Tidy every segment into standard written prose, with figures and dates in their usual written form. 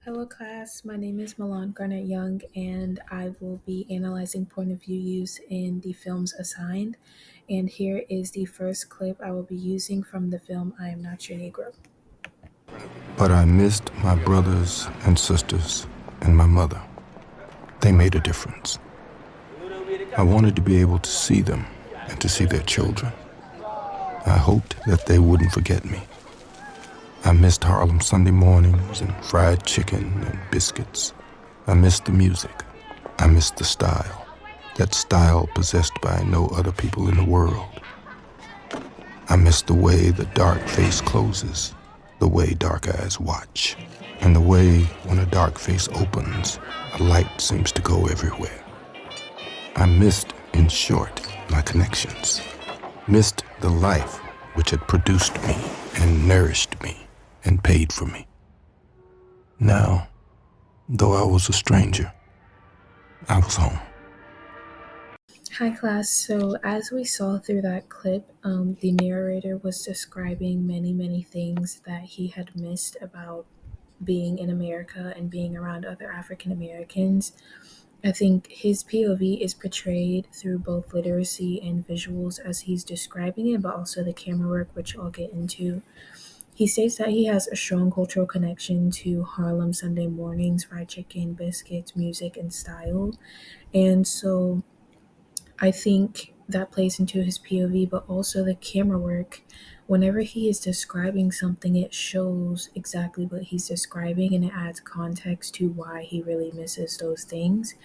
Hello, class. My name is Milan Young, and I will be analyzing point of view use in the films assigned. And here is the first clip I will be using from the film I Am Not Your Negro. But I missed my brothers and sisters and my mother. They made a difference. I wanted to be able to see them and to see their children. I hoped that they wouldn't forget me. I missed Harlem Sunday mornings and fried chicken and biscuits. I missed the music. I missed the style. That style possessed by no other people in the world. I missed the way the dark face closes, the way dark eyes watch, and the way when a dark face opens, a light seems to go everywhere. I missed, in short, my connections. Missed the life which had produced me and nourished me and paid for me. Now, though I was a stranger, I was home. Hi, class. So, as we saw through that clip, the narrator was describing many things that he had missed about being in America and being around other African Americans. I think his POV is portrayed through both literacy and visuals as he's describing it, but also the camera work, which I'll get into. He states that he has a strong cultural connection to Harlem Sunday mornings, fried chicken, biscuits, music, and style. And so I think that plays into his POV, but also the camera work. Whenever he is describing something, it shows exactly what he's describing and it adds context to why he really misses those things.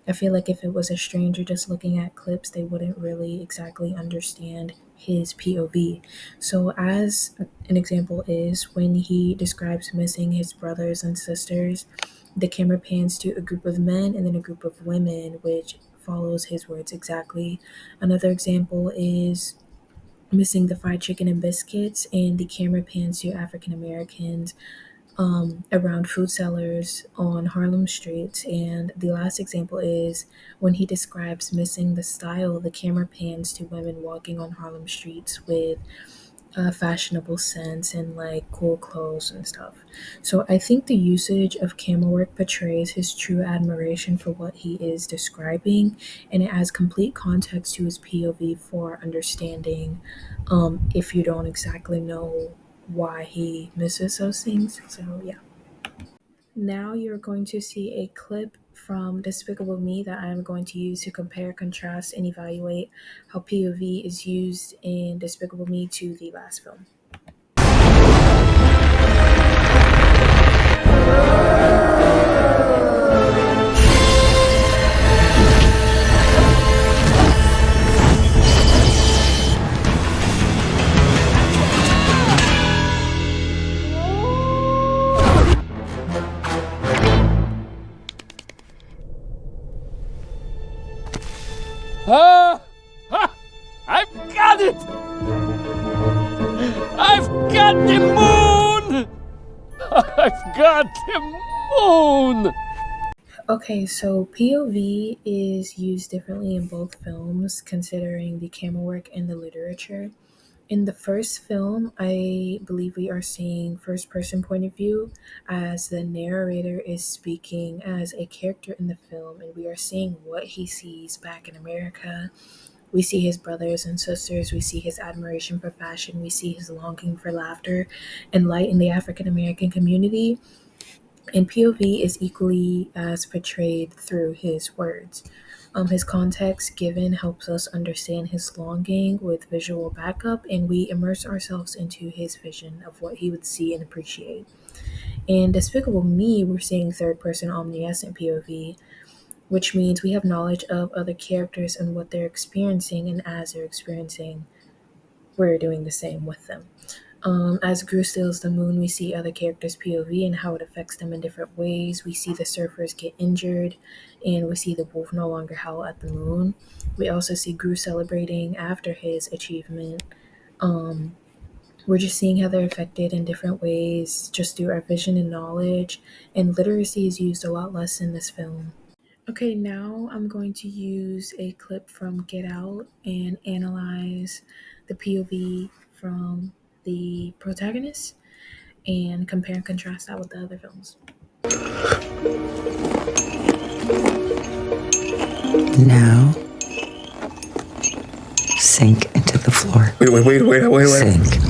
I feel like if it was a stranger just looking at clips, they wouldn't really exactly understand his POV. So, as an example, is when he describes missing his brothers and sisters, the camera pans to a group of men and then a group of women, which follows his words exactly. Another example is missing the fried chicken and biscuits, and the camera pans to African Americans around food sellers on Harlem streets. And the last example is when he describes missing the style, the camera pans to women walking on Harlem streets with fashionable scents and like cool clothes and stuff. So I think the usage of camera work portrays his true admiration for what he is describing, and it adds complete context to his POV for understanding if you don't exactly know why he misses those things. So yeah. Now you're going to see a clip from Despicable Me that I'm going to use to compare, contrast, and evaluate how POV is used in Despicable Me to the last film. Ah! Ha! I've got it! I've got the moon! I've got the moon! Okay, so POV is used differently in both films, considering the camera work and the literature. In the first film, I believe we are seeing first person point of view as the narrator is speaking as a character in the film, and we are seeing what he sees back in America. We see his brothers and sisters, we see his admiration for fashion, we see his longing for laughter and light in the African American community. And POV is equally as portrayed through his words. His context given helps us understand his longing with visual backup, and we immerse ourselves into his vision of what he would see and appreciate. In Despicable Me, we're seeing third person omniscient POV, which means we have knowledge of other characters and what they're experiencing, and as they're experiencing, we're doing the same with them. As Gru steals the moon, we see other characters' POV and how it affects them in different ways. We see the surfers get injured, and we see the wolf no longer howl at the moon. We also see Gru celebrating after his achievement. Um, we're just seeing how they're affected in different ways, just through our vision and knowledge. And literacy is used a lot less in this film. Okay, now I'm going to use a clip from Get Out and analyze the POV from the protagonist and compare and contrast that with the other films. Now, sink into the floor. Wait. Sink.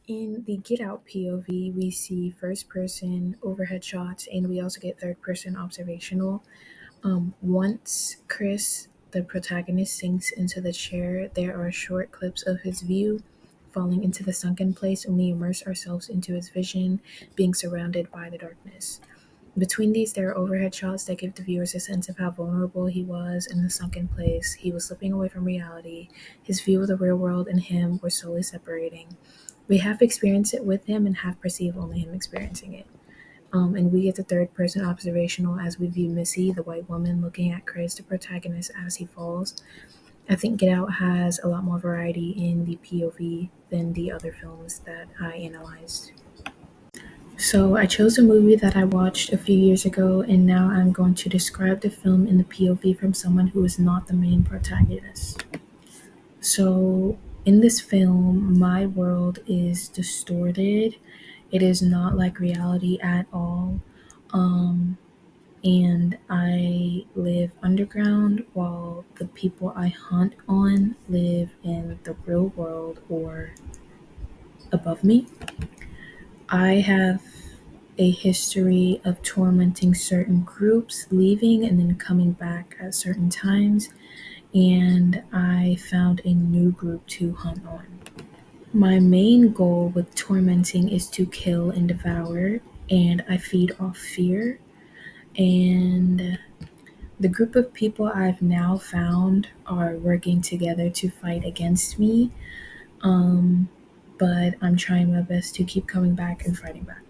In the Get Out POV, we see first person overhead shots and we also get third person observational. Once Chris, the protagonist, sinks into the chair, there are short clips of his view falling into the sunken place, and we immerse ourselves into his vision, being surrounded by the darkness. Between these, there are overhead shots that give the viewers a sense of how vulnerable he was in the sunken place. He was slipping away from reality. His view of the real world and him were slowly separating. We half experience it with him and half perceive only him experiencing it. And we get the third person observational as we view Missy, the white woman, looking at Chris, the protagonist, as he falls. I think Get Out has a lot more variety in the POV than the other films that I analyzed. So I chose a movie that I watched a few years ago, and now I'm going to describe the film in the POV from someone who is not the main protagonist. So in this film, my world is distorted. It is not like reality at all. Um, and I live underground while the people I hunt on live in the real world or above me. I have a history of tormenting certain groups, leaving and then coming back at certain times, and I found a new group to hunt on. My main goal with tormenting is to kill and devour, and I feed off fear. And the group of people I've now found are working together to fight against me, um, but I'm trying my best to keep coming back and fighting back.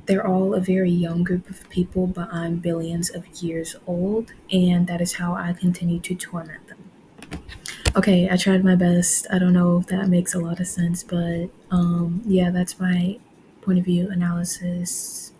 They're all a very young group of people, but I'm billions of years old, and that is how I continue to torment them. Okay, I tried my best. I don't know if that makes a lot of sense, but yeah, that's my point of view analysis